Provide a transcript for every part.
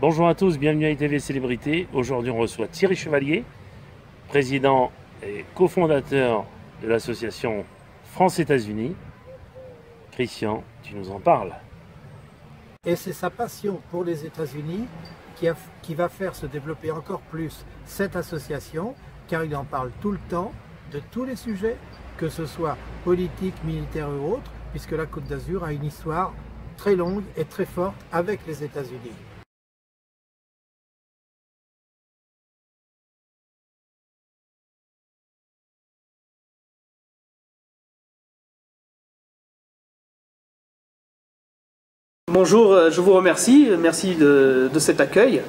Bonjour à tous, bienvenue à ITV Célébrité. Aujourd'hui, on reçoit Thierry Chevalier, président et cofondateur de l'association France-États-Unis. Christian, tu nous en parles. Et c'est sa passion pour les États-Unis qui va faire se développer encore plus cette association, car il en parle tout le temps, de tous les sujets, que ce soit politique, militaire ou autre, puisque la Côte d'Azur a une histoire très longue et très forte avec les États-Unis. Bonjour, je vous remercie, merci de cet accueil.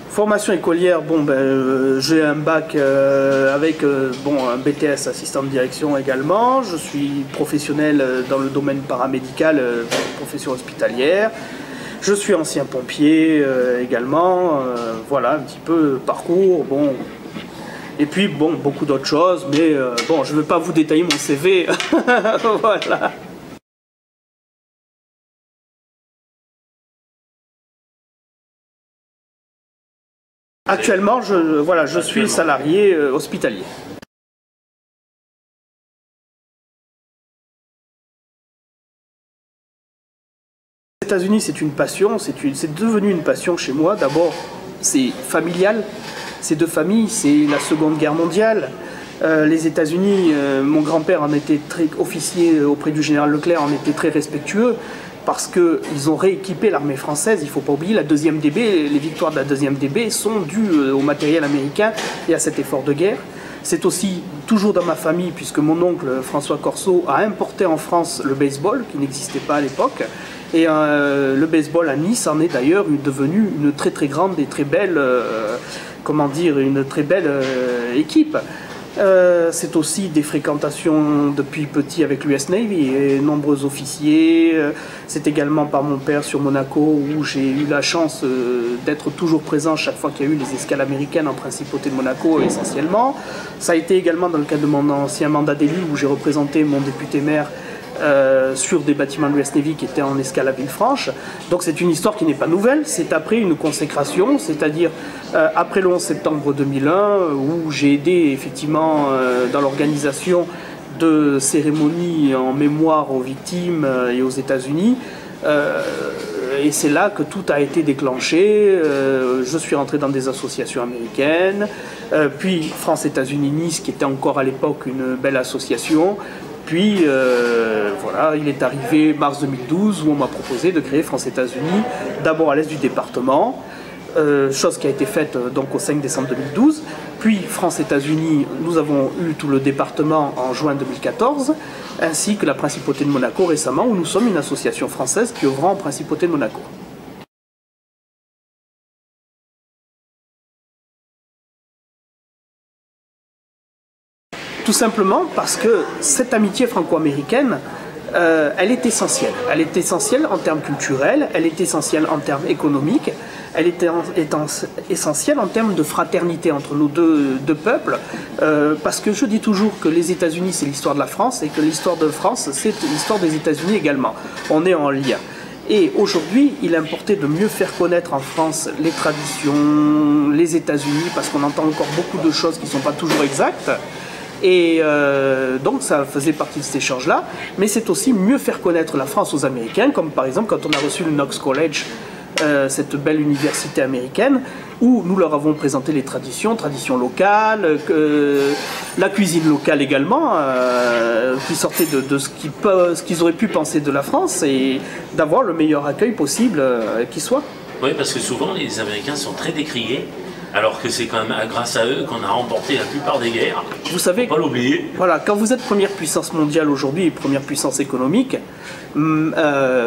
Formation écolière, j'ai un bac avec un BTS assistant de direction également. Je suis professionnel dans le domaine paramédical, profession hospitalière. Je suis ancien pompier également. Voilà un petit peu parcours. Et puis beaucoup d'autres choses, mais je ne vais pas vous détailler mon CV. Voilà. Actuellement, je suis salarié hospitalier. Les États-Unis, c'est une passion, c'est devenu une passion chez moi. D'abord, c'est familial, c'est de famille, c'est la Seconde Guerre mondiale. Les États-Unis, mon grand-père en était très officier auprès du général Leclerc, en était très respectueux. Parce qu'ils ont rééquipé l'armée française, il ne faut pas oublier, la 2e DB, les victoires de la 2e DB sont dues au matériel américain et à cet effort de guerre. C'est aussi toujours dans ma famille, puisque mon oncle François Corso a importé en France le baseball, qui n'existait pas à l'époque. Et le baseball à Nice en est d'ailleurs devenu une très très grande et très belle, équipe. C'est aussi des fréquentations depuis petit avec l'US Navy et nombreux officiers. C'est également par mon père sur Monaco où j'ai eu la chance d'être toujours présent chaque fois qu'il y a eu les escales américaines en principauté de Monaco essentiellement. Ça a été également dans le cadre de mon ancien mandat d'élu où j'ai représenté mon député maire sur des bâtiments de l'US Navy qui étaient en escale à Villefranche. Donc c'est une histoire qui n'est pas nouvelle, c'est après une consécration, c'est-à-dire après le 11 septembre 2001 où j'ai aidé effectivement dans l'organisation de cérémonies en mémoire aux victimes et aux États-Unis. Et c'est là que tout a été déclenché. Je suis rentré dans des associations américaines, puis France-États-Unis Nice qui était encore à l'époque une belle association. Puis voilà, il est arrivé mars 2012 où on m'a proposé de créer France-États-Unis, d'abord à l'est du département, chose qui a été faite donc au 5 décembre 2012. Puis France-États-Unis, nous avons eu tout le département en juin 2014, ainsi que la Principauté de Monaco récemment, où nous sommes une association française qui œuvre en Principauté de Monaco. Tout simplement parce que cette amitié franco-américaine, elle est essentielle. Elle est essentielle en termes culturels, elle est essentielle en termes économiques, elle est essentielle en termes de fraternité entre nos deux peuples. Parce que je dis toujours que les États-Unis, c'est l'histoire de la France et que l'histoire de France, c'est l'histoire des États-Unis également. On est en lien. Et aujourd'hui, il importait de mieux faire connaître en France les traditions, les États-Unis, parce qu'on entend encore beaucoup de choses qui ne sont pas toujours exactes. Et donc ça faisait partie de cet échange-là, mais c'est aussi mieux faire connaître la France aux Américains, comme par exemple quand on a reçu le Knox College, cette belle université américaine, où nous leur avons présenté les traditions locales, la cuisine locale également, qui sortait de ce qu'ils auraient pu penser de la France, et d'avoir le meilleur accueil possible qui soit. Oui, parce que souvent les Américains sont très décriés. Alors que c'est quand même grâce à eux qu'on a remporté la plupart des guerres. Vous savez, faut pas l'oublier. Voilà, quand vous êtes première puissance mondiale aujourd'hui et première puissance économique,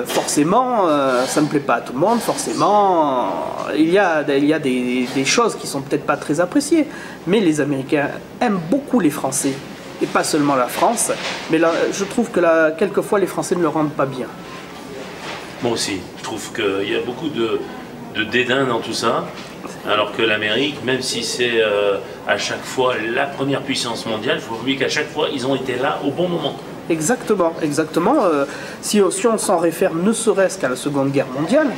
forcément, ça ne plaît pas à tout le monde. Forcément, il y a des choses qui sont peut-être pas très appréciées. Mais les Américains aiment beaucoup les Français. Et pas seulement la France. Mais là, je trouve que quelquefois, les Français ne le rendent pas bien. Moi aussi. Je trouve qu'il y a beaucoup de dédain dans tout ça. Alors que l'Amérique, même si c'est à chaque fois la première puissance mondiale, il faut oublier qu'à chaque fois, ils ont été là au bon moment. Exactement, exactement. Si on s'en réfère ne serait-ce qu'à la Seconde Guerre mondiale,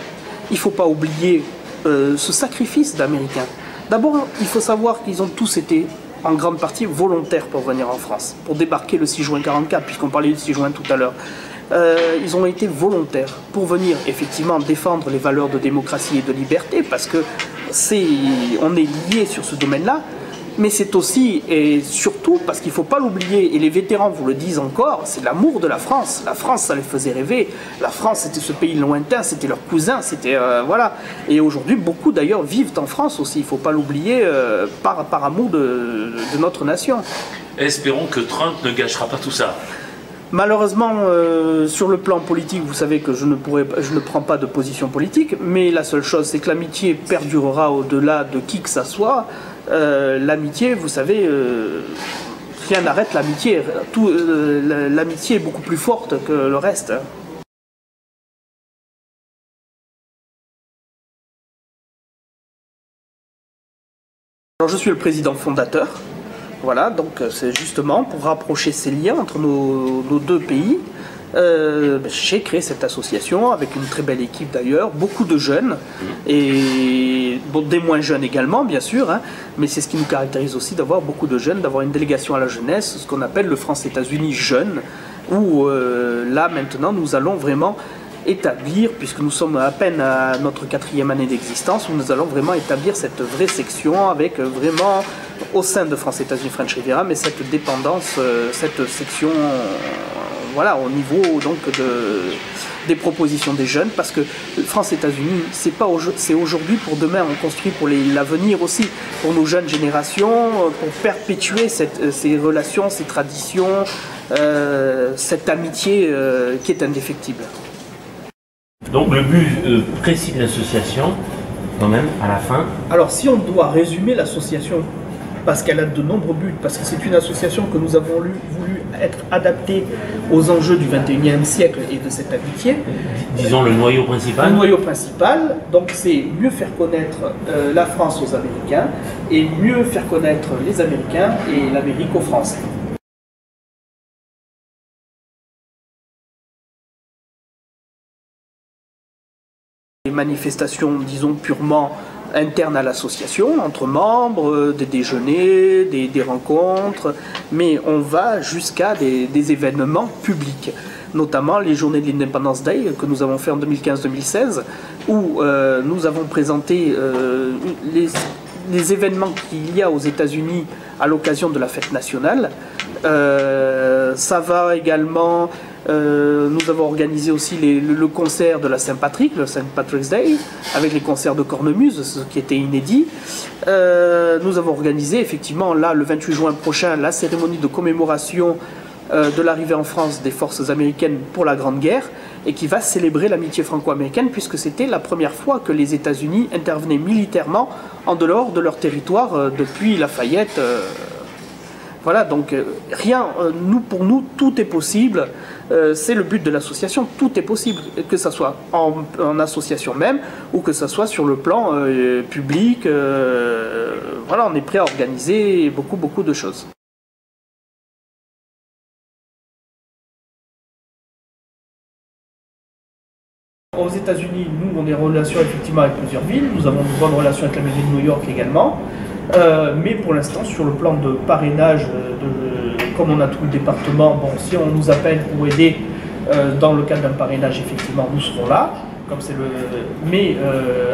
il ne faut pas oublier ce sacrifice d'Américains. D'abord, il faut savoir qu'ils ont tous été en grande partie volontaires pour venir en France, pour débarquer le 6 juin 1944, puisqu'on parlait du 6 juin tout à l'heure. Ils ont été volontaires pour venir effectivement défendre les valeurs de démocratie et de liberté, parce que on est liés sur ce domaine-là. Mais c'est aussi et surtout parce qu'il ne faut pas l'oublier, et les vétérans vous le disent encore, c'est l'amour de la France. La France, ça les faisait rêver. La France, c'était ce pays lointain, c'était leurs cousins, c'était voilà. Et aujourd'hui, beaucoup d'ailleurs vivent en France aussi. Il ne faut pas l'oublier par amour de notre nation. Espérons que Trump ne gâchera pas tout ça. Malheureusement, sur le plan politique, vous savez que je ne prends pas de position politique, mais la seule chose, c'est que l'amitié perdurera au-delà de qui que ça soit. L'amitié, vous savez, rien n'arrête l'amitié. L'amitié est beaucoup plus forte que le reste. Alors, je suis le président fondateur. Voilà, donc c'est justement pour rapprocher ces liens entre nos deux pays. J'ai créé cette association avec une très belle équipe d'ailleurs, beaucoup de jeunes, et bon, des moins jeunes également bien sûr, hein, mais c'est ce qui nous caractérise aussi d'avoir beaucoup de jeunes, d'avoir une délégation à la jeunesse, ce qu'on appelle le France-États-Unis jeune, où là maintenant nous allons vraiment établir, puisque nous sommes à peine à notre 4e année d'existence, où nous allons vraiment établir cette vraie section avec vraiment au sein de France-États-Unis French Riviera, mais cette dépendance, cette section voilà, au niveau donc des propositions des jeunes, parce que France-États-Unis, c'est aujourd'hui pour demain, on construit pour l'avenir aussi, pour nos jeunes générations, pour perpétuer ces relations, ces traditions, cette amitié qui est indéfectible. Donc le but précis de l'association, quand même, à la fin. Alors si on doit résumer l'association, parce qu'elle a de nombreux buts, parce que c'est une association que nous avons voulu être adaptée aux enjeux du 21e siècle et de cette amitié. Disons le noyau principal. Le noyau principal, donc c'est mieux faire connaître la France aux Américains et mieux faire connaître les Américains et l'Amérique aux Français. Les manifestations, disons, purement internes à l'association, entre membres, des déjeuners, des rencontres, mais on va jusqu'à des événements publics, notamment les journées de l'Independence Day que nous avons fait en 2015-2016, où nous avons présenté les événements qu'il y a aux États-Unis à l'occasion de la fête nationale. Ça va également... nous avons organisé aussi le concert de la Saint-Patrick, le St. Patrick's Day, avec les concerts de cornemuse, ce qui était inédit. Nous avons organisé effectivement là, le 28 juin prochain, la cérémonie de commémoration de l'arrivée en France des forces américaines pour la Grande Guerre, et qui va célébrer l'amitié franco-américaine, puisque c'était la première fois que les États-Unis intervenaient militairement en dehors de leur territoire depuis Lafayette. Voilà, donc rien, pour nous, tout est possible. C'est le but de l'association, tout est possible, que ce soit en association même, ou que ce soit sur le plan public. Voilà, on est prêt à organiser beaucoup de choses. Aux États-Unis, nous, on est en relation effectivement avec plusieurs villes. Nous avons une bonne relation avec la mairie de New York également. Mais pour l'instant, sur le plan de parrainage, comme on a tout le département, bon, si on nous appelle pour aider dans le cadre d'un parrainage, effectivement, nous serons là. Mais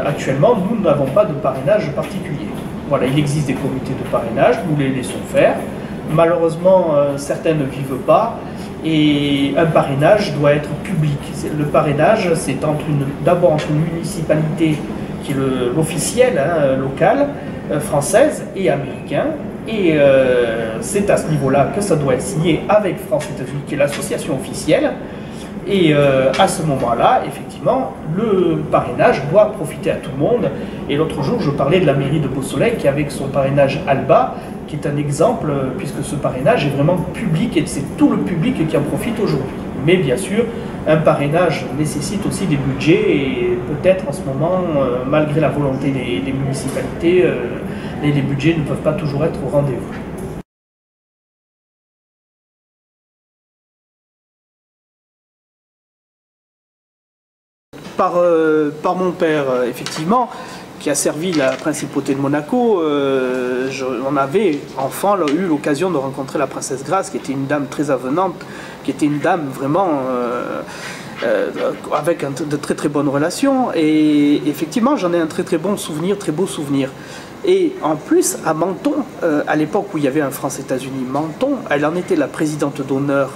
actuellement, nous n'avons pas de parrainage particulier. Voilà, il existe des comités de parrainage, nous les laissons faire. Malheureusement, certains ne vivent pas. Et un parrainage doit être public. Le parrainage, c'est d'abord entre une municipalité qui est l'officiel, local, française et américain. Et c'est à ce niveau-là que ça doit être signé avec France-États-Unis, qui est l'association officielle. Et à ce moment-là, effectivement, le parrainage doit profiter à tout le monde. Et l'autre jour, je parlais de la mairie de Beausoleil qui, avec son parrainage ALBA, qui est un exemple, puisque ce parrainage est vraiment public et c'est tout le public qui en profite aujourd'hui. Mais bien sûr, un parrainage nécessite aussi des budgets et peut-être en ce moment, malgré la volonté des municipalités, les budgets ne peuvent pas toujours être au rendez-vous. par mon père, effectivement, qui a servi la principauté de Monaco, on avait, enfant, eu l'occasion de rencontrer la princesse Grace, qui était une dame très avenante, qui était une dame vraiment avec de très très bonnes relations. Et effectivement, j'en ai un très très bon souvenir, très beau souvenir. Et en plus, à Menton, à l'époque où il y avait un France-États-Unis, Menton, elle en était la présidente d'honneur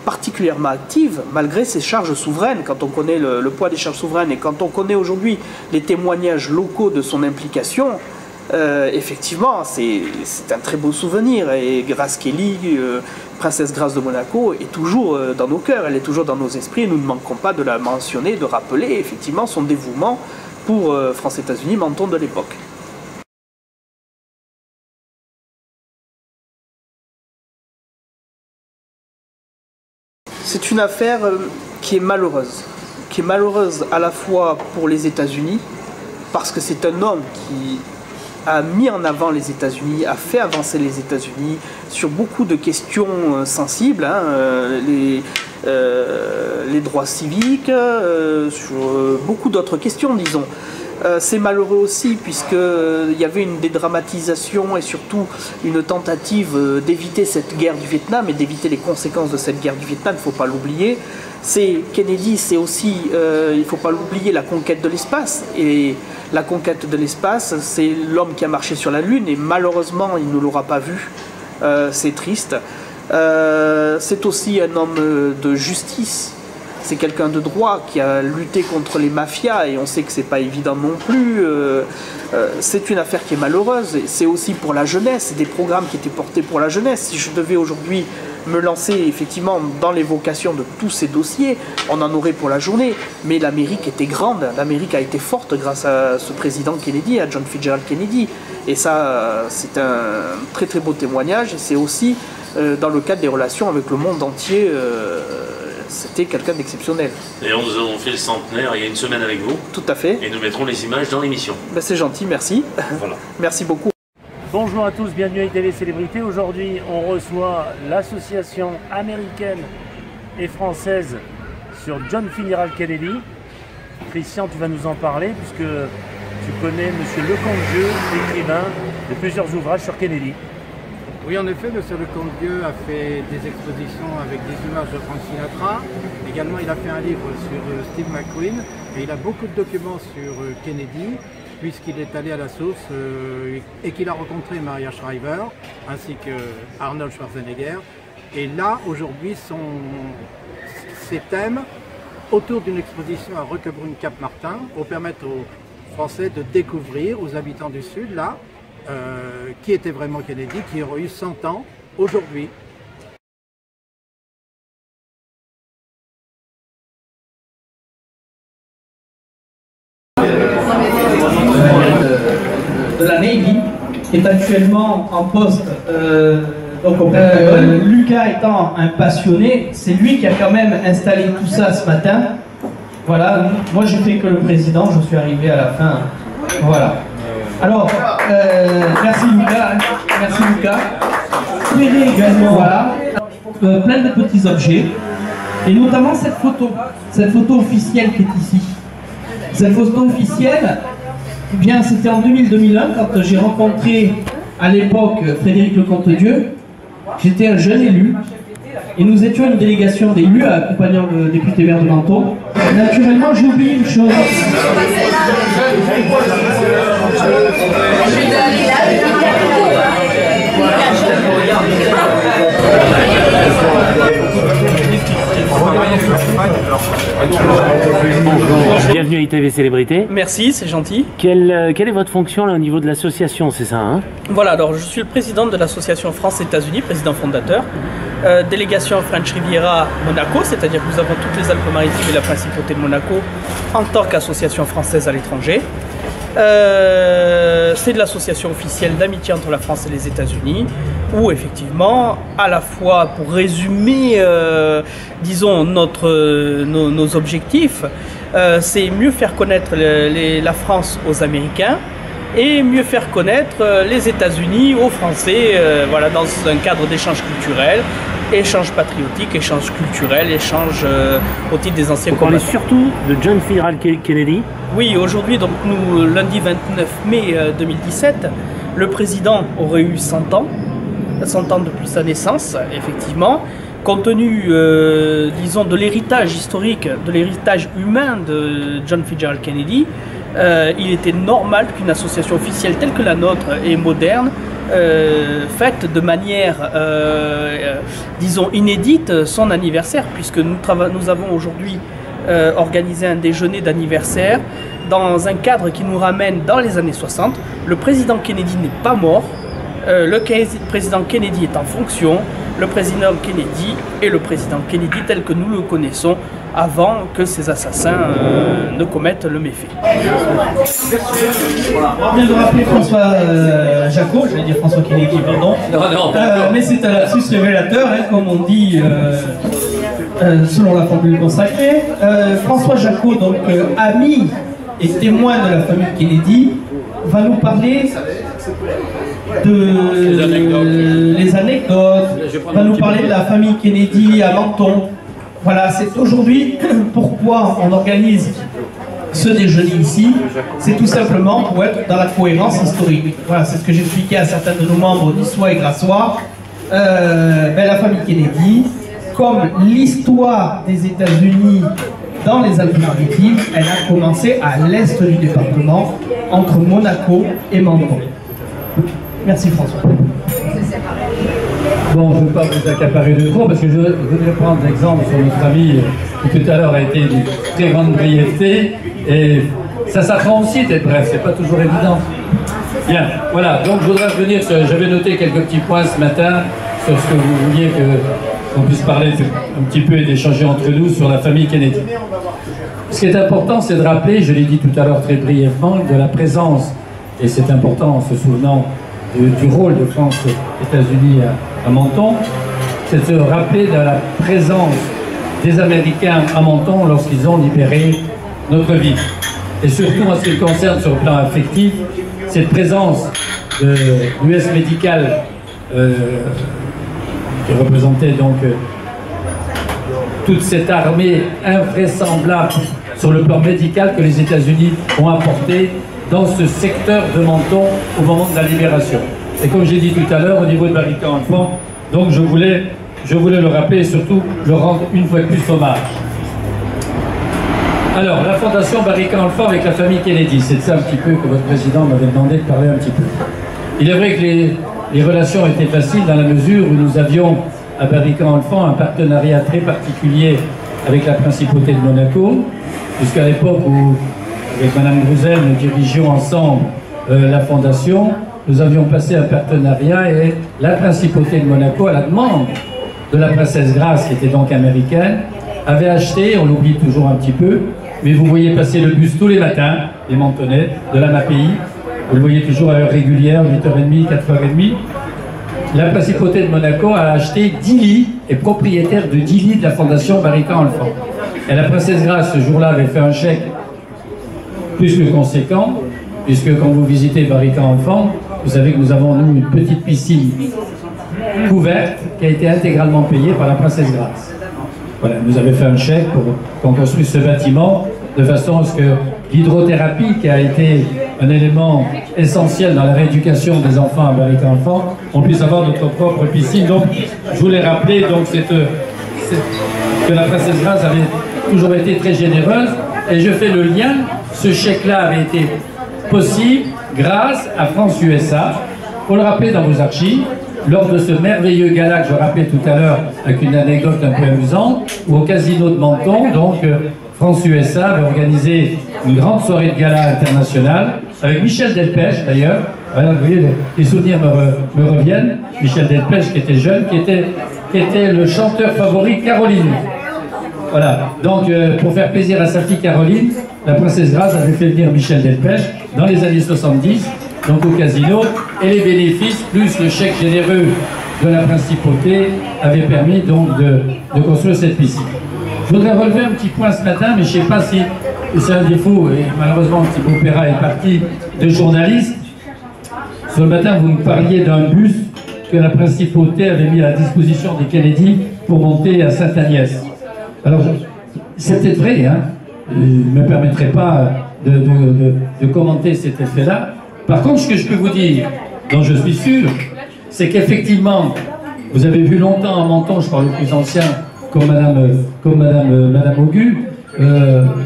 particulièrement active, malgré ses charges souveraines. Quand on connaît le poids des charges souveraines et quand on connaît aujourd'hui les témoignages locaux de son implication, effectivement, c'est un très beau souvenir. Et Grace Kelly, princesse Grace de Monaco, est toujours dans nos cœurs, elle est toujours dans nos esprits, et nous ne manquerons pas de la mentionner, de rappeler effectivement son dévouement pour France-États-Unis, Menton de l'époque. C'est une affaire qui est malheureuse à la fois pour les États-Unis, parce que c'est un homme qui a mis en avant les États-Unis, a fait avancer les États-Unis sur beaucoup de questions sensibles, hein, les droits civiques, sur beaucoup d'autres questions, disons. C'est malheureux aussi puisqu'il y avait une dédramatisation et surtout une tentative d'éviter cette guerre du Vietnam et d'éviter les conséquences de cette guerre du Vietnam, il ne faut pas l'oublier. Kennedy, c'est aussi, il ne faut pas l'oublier, la conquête de l'espace. Et la conquête de l'espace, c'est l'homme qui a marché sur la Lune et malheureusement, il ne l'aura pas vu. C'est triste. C'est aussi un homme de justice. C'est quelqu'un de droit qui a lutté contre les mafias et on sait que c'est pas évident non plus. C'est une affaire qui est malheureuse. C'est aussi pour la jeunesse, des programmes qui étaient portés pour la jeunesse. Si je devais aujourd'hui me lancer effectivement dans l'évocation de tous ces dossiers, on en aurait pour la journée. Mais l'Amérique était grande, l'Amérique a été forte grâce à ce président Kennedy, à John Fitzgerald Kennedy. Et ça, c'est un très très beau témoignage. Et c'est aussi dans le cadre des relations avec le monde entier. C'était quelqu'un d'exceptionnel. D'ailleurs, nous avons fait le centenaire il y a une semaine avec vous. Tout à fait. Et nous mettrons les images dans l'émission. Ben, c'est gentil, merci. Voilà. Merci beaucoup. Bonjour à tous, bienvenue à ITV Célébrité. Aujourd'hui, on reçoit l'association américaine et française sur John Fitzgerald Kennedy. Christian, tu vas nous en parler puisque tu connais Monsieur Leconte-Dieu, écrivain de plusieurs ouvrages sur Kennedy. Oui, en effet, M. Leconte-Dieu a fait des expositions avec des images de Frank Sinatra. Également, il a fait un livre sur Steve McQueen et il a beaucoup de documents sur Kennedy, puisqu'il est allé à la source et qu'il a rencontré Maria Shriver ainsi que Arnold Schwarzenegger. Et là, aujourd'hui, ces thèmes autour d'une exposition à Roquebrune-Cap-Martin pour permettre aux Français de découvrir, aux habitants du Sud, là, qui était vraiment Kennedy, qui aurait eu 100 ans aujourd'hui. De la Navy, qui est actuellement en poste. Lucas étant un passionné, c'est lui qui a quand même installé tout ça ce matin. Voilà, moi j'ai fait que le président, je suis arrivé à la fin. Voilà. Alors, merci Lucas, merci Lucas. Ferré également, voilà. Plein de petits objets, et notamment cette photo officielle qui est ici. Cette photo officielle, eh bien, c'était en 2000-2001 quand j'ai rencontré à l'époque Frédéric Leconte-Dieu. J'étais un jeune élu et nous étions une délégation d'élus accompagnant le député maire de Menton. Naturellement, j'ai oublié une chose. Bienvenue à ITV Célébrité. Merci, c'est gentil. Quelle est votre fonction là, au niveau de l'association, c'est ça hein? Voilà, alors je suis le président de l'association France-États-Unis, président fondateur. Délégation French Riviera Monaco, c'est-à-dire que nous avons toutes les Alpes-Maritimes et la principauté de Monaco en tant qu'association française à l'étranger. C'est de l'association officielle d'amitié entre la France et les États-Unis, où effectivement, à la fois pour résumer, disons, nos objectifs, c'est mieux faire connaître la France aux Américains et mieux faire connaître les États-Unis aux Français, voilà, dans un cadre d'échange culturel échange patriotique, échange culturel, échange au titre des anciens combattants. combattants. On parle surtout de John Fitzgerald Kennedy. Oui, aujourd'hui, donc nous, lundi 29 mai 2017, le président aurait eu 100 ans depuis sa naissance, effectivement. Compte tenu, disons, de l'héritage historique, de l'héritage humain de John Fitzgerald Kennedy, il était normal qu'une association officielle telle que la nôtre et moderne, faite de manière, disons, inédite, son anniversaire, puisque nous avons aujourd'hui organisé un déjeuner d'anniversaire dans un cadre qui nous ramène dans les années 60. Le président Kennedy n'est pas mort, le président Kennedy est en fonction, le président Kennedy est le président Kennedy tel que nous le connaissons avant que ces assassins ne commettent le méfait. On vient de rappeler François Jacot, je vais dire François Kennedy, pardon. Mais c'est un lapsus révélateur, hein, comme on dit selon la formule consacrée. François Jacot, donc ami et témoin de la famille Kennedy, va nous parler les anecdotes, va nous parler de la famille Kennedy à Menton. Voilà, c'est aujourd'hui pourquoi on organise ce déjeuner ici, c'est tout simplement pour être dans la cohérence historique. Voilà, c'est ce que j'expliquais à certains de nos membres niçois et grassois. La famille Kennedy, comme l'histoire des États-Unis dans les Alpes-Maritimes, elle a commencé à l'est du département, entre Monaco et Menton. Merci François. Bon, je ne veux pas vous accaparer de trop parce que je voudrais prendre l'exemple sur notre ami qui tout à l'heure a été d'une très grande brièveté et ça s'apprend aussi d'être bref, c'est pas toujours évident. Bien, voilà, donc je voudrais revenir sur, j'avais noté quelques petits points ce matin sur ce que vous vouliez qu'on puisse parler un petit peu et d'échanger entre nous sur la famille Kennedy. Ce qui est important, c'est de rappeler, je l'ai dit tout à l'heure très brièvement, de la présence, et c'est important en se souvenant du rôle de France États-Unis à Menton, c'est de se rappeler de la présence des Américains à Menton lorsqu'ils ont libéré notre ville. Et surtout en ce qui concerne sur le plan affectif, cette présence de l'US Medical qui représentait donc toute cette armée invraisemblable sur le plan médical que les États-Unis ont apporté dans ce secteur de Menton au moment de la libération. Et comme j'ai dit tout à l'heure, au niveau de Barrican-Alphand, donc je voulais le rappeler et surtout le rendre une fois de plus hommage. Alors, la fondation Barrican-Alphand avec la famille Kennedy, c'est de ça un petit peu que votre président m'avait demandé de parler un petit peu. Il est vrai que les relations étaient faciles dans la mesure où nous avions à Barrican-Alphand un partenariat très particulier avec la principauté de Monaco, jusqu'à l'époque où avec Mme Grouzel, nous dirigeons ensemble la fondation. Nous avions passé un partenariat et la principauté de Monaco, à la demande de la princesse Grace, qui était donc américaine, avait acheté, on l'oublie toujours un petit peu, mais vous voyez passer le bus tous les matins, les Mentonnais, de la MAPI, vous le voyez toujours à heure régulière, 8h30, 4h30. La principauté de Monaco a acheté 10 lits, et propriétaire de 10 lits de la fondation Barrican-Alphand. Et la princesse Grace, ce jour-là, avait fait un chèque plus que conséquent, puisque quand vous visitez Barrican-Alphand, vous savez que nous avons, nous, une petite piscine couverte qui a été intégralement payée par la princesse Grace. Voilà, nous avait fait un chèque pour qu'on construise ce bâtiment, de façon à ce que l'hydrothérapie, qui a été un élément essentiel dans la rééducation des enfants à Barrican-Alphand, on puisse avoir notre propre piscine. Donc, je voulais rappeler donc, que la princesse Grace avait toujours été très généreuse, et je fais le lien. Ce chèque-là avait été possible grâce à France USA. Pour le rappeler dans vos archives, lors de ce merveilleux gala que je rappelais tout à l'heure avec une anecdote un peu amusante, où au casino de Menton, donc France USA avait organisé une grande soirée de gala internationale avec Michel Delpech d'ailleurs. Voilà, vous voyez, les souvenirs me reviennent. Michel Delpech qui était jeune, qui était le chanteur favori Caroline. Voilà, donc pour faire plaisir à sa fille Caroline, la princesse Grace avait fait venir Michel Delpech dans les années 70, donc au casino, et les bénéfices, plus le chèque généreux de la principauté, avaient permis donc de construire cette piscine. Je voudrais relever un petit point ce matin, mais je ne sais pas si c'est un défaut, et malheureusement Thibaut Perrat est parti de journaliste. Ce matin, vous me parliez d'un bus que la principauté avait mis à la disposition des Kennedy pour monter à Sainte-Agnès. Alors, c'est peut-être vrai, hein. Je ne me permettrai pas de commenter cet effet-là. Par contre, ce que je peux vous dire, dont je suis sûr, c'est qu'effectivement, vous avez vu longtemps à Menton, je parle le plus ancien, comme Madame Augu,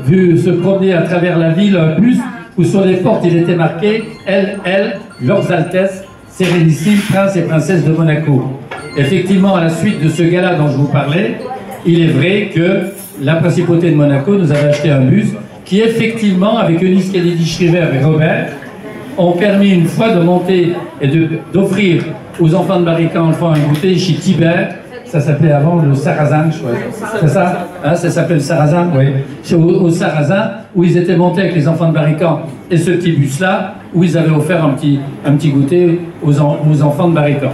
vu se promener à travers la ville un bus où sur les portes il était marqué « Elle, leurs Altesses, Sérénissime, Prince et Princesse de Monaco ». Effectivement, à la suite de ce gala dont je vous parlais, il est vrai que la principauté de Monaco nous avait acheté un bus qui effectivement, avec Eunice Kennedy-Shriver et Robert, ont permis une fois de monter et d'offrir aux enfants de Barry-Quentin un goûter chez Tibère. Ça s'appelait avant le Sarrasin, je crois. C'est ça, hein, ça s'appelle le Sarrasin, oui. C'est au Sarrasin, où ils étaient montés avec les enfants de Barry-Quentin et ce petit bus-là, où ils avaient offert un petit goûter aux enfants de Barry-Quentin.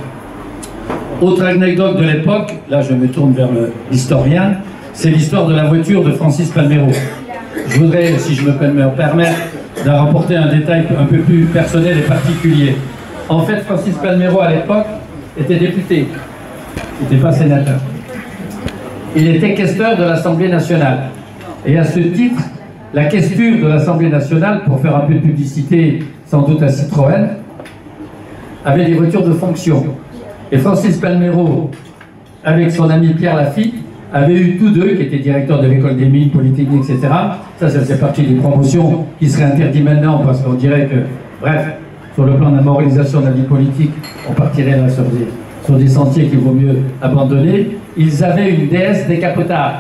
Autre anecdote de l'époque, là je me tourne vers l'historien, c'est l'histoire de la voiture de Francis Palmero. Je voudrais, si je me peux me permettre, d'en rapporter un détail un peu plus personnel et particulier. En fait, Francis Palmero, à l'époque, était député. Il n'était pas sénateur. Il était questeur de l'Assemblée nationale. Et à ce titre, la questure de l'Assemblée nationale, pour faire un peu de publicité, sans doute à Citroën, avait des voitures de fonction. Et Francis Palmero, avec son ami Pierre Lafitte, avaient eu tous deux, qui étaient directeurs de l'école des mines, Polytechnique, etc. Ça fait partie des promotions qui seraient interdites maintenant, parce qu'on dirait que, bref, sur le plan de la moralisation de la vie politique, on partirait là sur des sentiers qu'il vaut mieux abandonner. Ils avaient une déesse décapotable.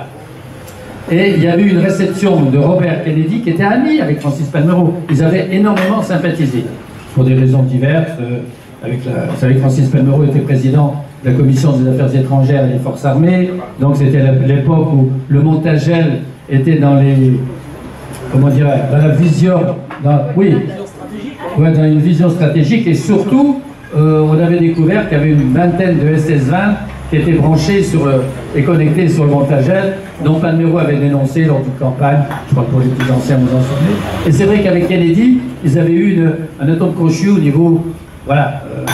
Et il y avait eu une réception de Robert Kennedy, qui était ami avec Francis Palmero. Ils avaient énormément sympathisé, pour des raisons diverses. Vous savez que Francis Palmero était président de la commission des affaires étrangères et des forces armées, donc c'était l'époque où le Montagel était dans les, comment dirais, dans la vision, dans une vision stratégique, et surtout on avait découvert qu'il y avait une vingtaine de SS-20 qui étaient branchés et connectés sur le Montagel, dont Palmero avait dénoncé lors d'une campagne, je crois que pour les plus anciens vous en souvenez. Et c'est vrai qu'avec Kennedy, ils avaient eu un atome crochu au niveau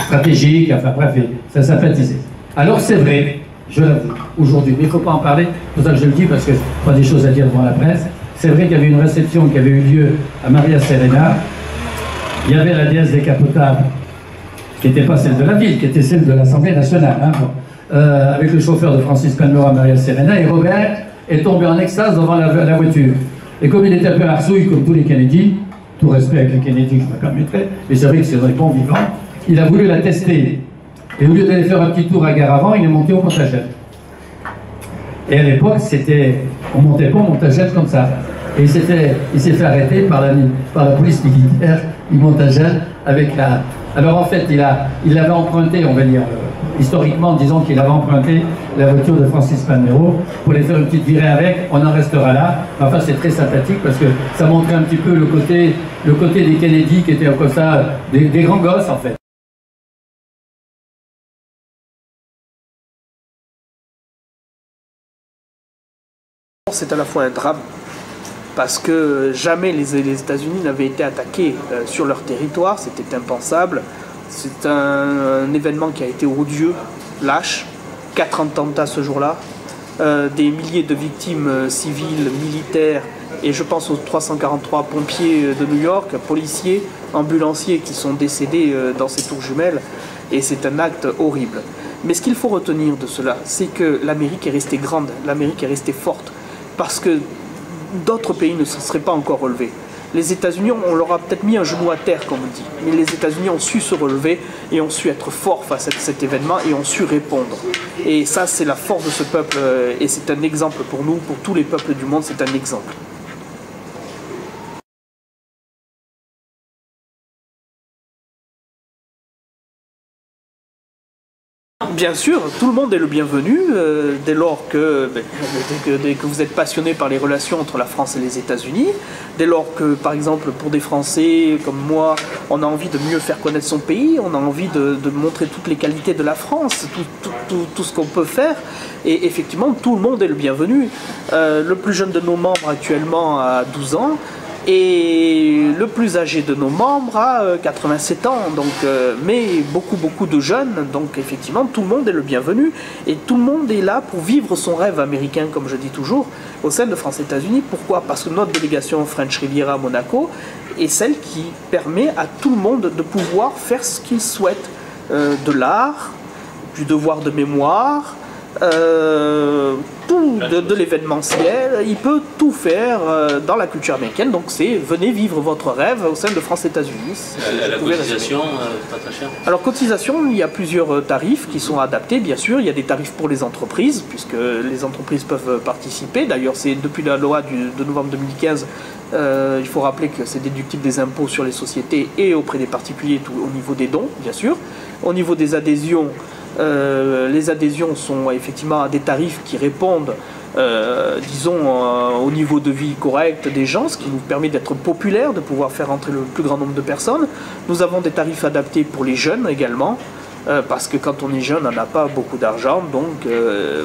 stratégique, enfin bref, ça sympathisait. Alors c'est vrai, je l'avoue, aujourd'hui, mais il ne faut pas en parler, c'est pour ça que je le dis, parce que pas des choses à dire devant la presse. C'est vrai qu'il y avait une réception qui avait eu lieu à Maria Serena. Il y avait la déesse décapotable, qui n'était pas celle de la ville, qui était celle de l'Assemblée nationale, hein, avec le chauffeur de Francis Palmero à Maria Serena, et Robert est tombé en extase devant la voiture. Et comme il était un peu arsouille, comme tous les Kennedy, tout respect avec les Kennedy, je me permettrais, mais c'est vrai que c'est un bon vivant, il a voulu la tester. Et au lieu d'aller faire un petit tour à Gare-Avant, il est monté au Montagel. Et à l'époque, on ne montait pas au Montagel comme ça. Et il s'est fait arrêter par la police militaire du Montagel avec la... Alors en fait, il avait emprunté, on va dire, historiquement, disons qu'il avait emprunté la voiture de Francis Palmero pour les faire une petite virée avec, on en restera là. Enfin, c'est très sympathique parce que ça montrait un petit peu le côté des Kennedy qui étaient comme ça, des grands gosses en fait. C'est à la fois un drame, parce que jamais les États-Unis n'avaient été attaqués sur leur territoire, c'était impensable. C'est un événement qui a été odieux, lâche, 4 attentats ce jour-là, des milliers de victimes civiles, militaires, et je pense aux 343 pompiers de New York, policiers, ambulanciers qui sont décédés dans ces tours jumelles, et c'est un acte horrible. Mais ce qu'il faut retenir de cela, c'est que l'Amérique est restée grande, l'Amérique est restée forte, parce que d'autres pays ne se seraient pas encore relevés. Les États-Unis, on leur a peut-être mis un genou à terre, comme on dit, mais les États-Unis ont su se relever et ont su être forts face à cet événement et ont su répondre. Et ça, c'est la force de ce peuple et c'est un exemple pour nous, pour tous les peuples du monde, c'est un exemple. Bien sûr, tout le monde est le bienvenu dès lors que vous êtes passionné par les relations entre la France et les États-Unis, dès lors que, par exemple, pour des Français comme moi, on a envie de mieux faire connaître son pays, on a envie de montrer toutes les qualités de la France, tout ce qu'on peut faire, et effectivement, tout le monde est le bienvenu. Le plus jeune de nos membres actuellement a 12 ans, Et le plus âgé de nos membres a 87 ans, donc, mais beaucoup de jeunes, donc effectivement tout le monde est le bienvenu et tout le monde est là pour vivre son rêve américain, comme je dis toujours, au sein de France-États-Unis. Pourquoi? Parce que notre délégation French Riviera Monaco est celle qui permet à tout le monde de pouvoir faire ce qu'il souhaite, de l'art, du devoir de mémoire, tout de l'événementiel, il peut tout faire dans la culture américaine, donc c'est venez vivre votre rêve au sein de France-États-Unis. La cotisation, pas très cher. Alors cotisation, il y a plusieurs tarifs qui sont adaptés, bien sûr, il y a des tarifs pour les entreprises, puisque les entreprises peuvent participer, d'ailleurs c'est depuis la loi de novembre 2015, il faut rappeler que c'est déductible des impôts sur les sociétés et auprès des particuliers au niveau des dons, bien sûr. Au niveau des adhésions, les adhésions sont effectivement à des tarifs qui répondent, disons, au niveau de vie correct des gens, ce qui nous permet d'être populaires, de pouvoir faire entrer le plus grand nombre de personnes. Nous avons des tarifs adaptés pour les jeunes également, parce que quand on est jeune, on n'a pas beaucoup d'argent, donc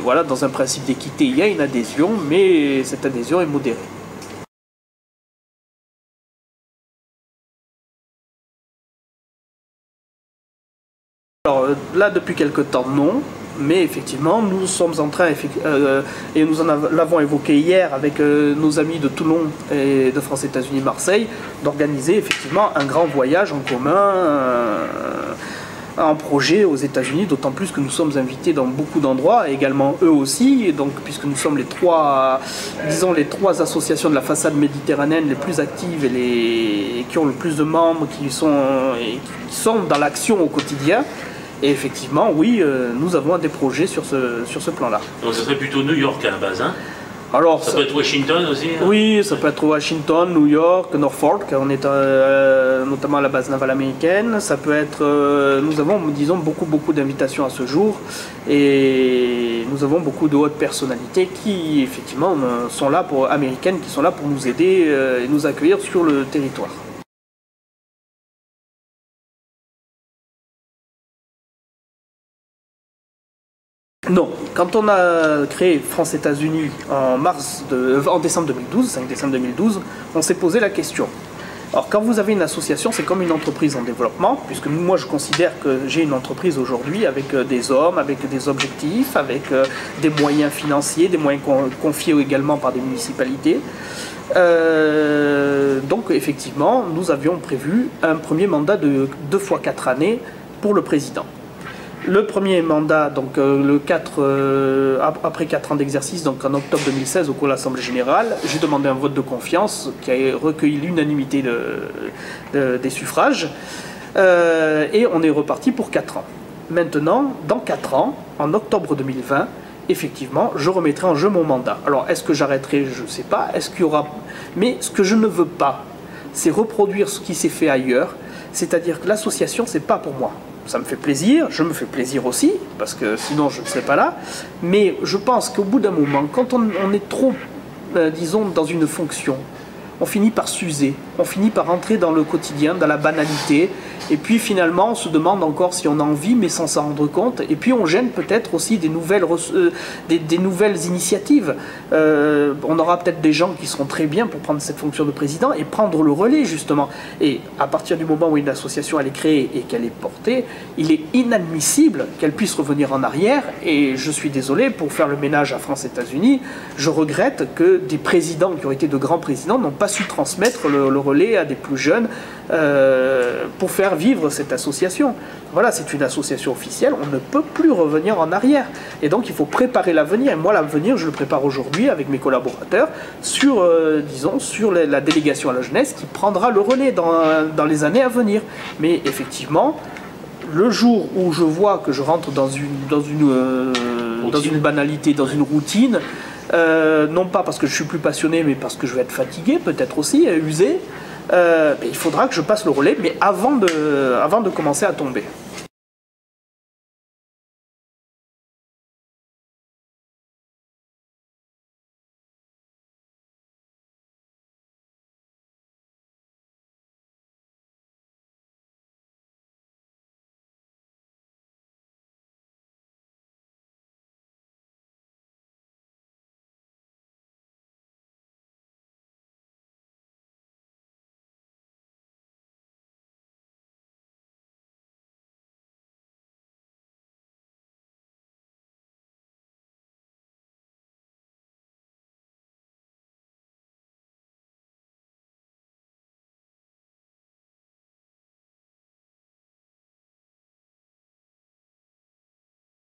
voilà, dans un principe d'équité, il y a une adhésion, mais cette adhésion est modérée. Alors là, depuis quelque temps, non. Mais effectivement, nous sommes en train, et nous l'avons évoqué hier avec nos amis de Toulon et de France-États-Unis Marseille, d'organiser effectivement un grand voyage en commun, un projet aux États-Unis, d'autant plus que nous sommes invités dans beaucoup d'endroits, et également eux aussi, et donc puisque nous sommes les trois associations de la façade méditerranéenne les plus actives et qui ont le plus de membres, qui sont dans l'action au quotidien. Et effectivement, oui, nous avons des projets sur ce plan-là. Donc ce serait plutôt New York à la base, hein? Alors, ça peut être Washington aussi, hein? Oui, ça peut être Washington, New York, Norfolk, on est notamment à la base navale américaine. Ça peut être, nous avons, disons, beaucoup d'invitations à ce jour. Et nous avons beaucoup de hautes personnalités qui, effectivement, sont là américaines, qui sont là pour nous aider et nous accueillir sur le territoire. Non, quand on a créé France-États-Unis en décembre 2012, 5 décembre 2012, on s'est posé la question. Alors quand vous avez une association, c'est comme une entreprise en développement, puisque moi je considère que j'ai une entreprise aujourd'hui avec des hommes, avec des objectifs, avec des moyens financiers, des moyens confiés également par des municipalités. Donc effectivement, nous avions prévu un premier mandat de 2 fois 4 années pour le président. Le premier mandat, donc après 4 ans d'exercice, donc en octobre 2016 au cours de l'Assemblée Générale, j'ai demandé un vote de confiance qui a recueilli l'unanimité des suffrages et on est reparti pour 4 ans. Maintenant, dans 4 ans, en octobre 2020, effectivement, je remettrai en jeu mon mandat. Alors, est-ce que j'arrêterai? Je ne sais pas. Est-ce qu'il y aura... Mais ce que je ne veux pas, c'est reproduire ce qui s'est fait ailleurs, c'est-à-dire que l'association, c'est pas pour moi. Ça me fait plaisir, je me fais plaisir aussi, parce que sinon je ne serais pas là. Mais je pense qu'au bout d'un moment, quand on est trop, disons, dans une fonction, on finit par s'user, on finit par entrer dans le quotidien, dans la banalité, et puis finalement on se demande encore si on a envie, mais sans s'en rendre compte, et puis on gêne peut-être aussi des nouvelles initiatives. On aura peut-être des gens qui seront très bien pour prendre cette fonction de président et prendre le relais justement. Et à partir du moment où une association elle est créée et qu'elle est portée, il est inadmissible qu'elle puisse revenir en arrière, et je suis désolé, pour faire le ménage à France-États-Unis, je regrette que des présidents qui ont été de grands présidents n'ont pas su transmettre le relais à des plus jeunes pour faire vivre cette association. Voilà, c'est une association officielle, on ne peut plus revenir en arrière. Et donc il faut préparer l'avenir. Et moi, l'avenir, je le prépare aujourd'hui avec mes collaborateurs sur, disons, sur la délégation à la jeunesse qui prendra le relais dans les années à venir. Mais effectivement, le jour où je vois que je rentre dans une banalité, dans une routine, non pas parce que je suis plus passionné, mais parce que je vais être fatigué, peut-être aussi, usé, il faudra que je passe le relais, mais avant de commencer à tomber.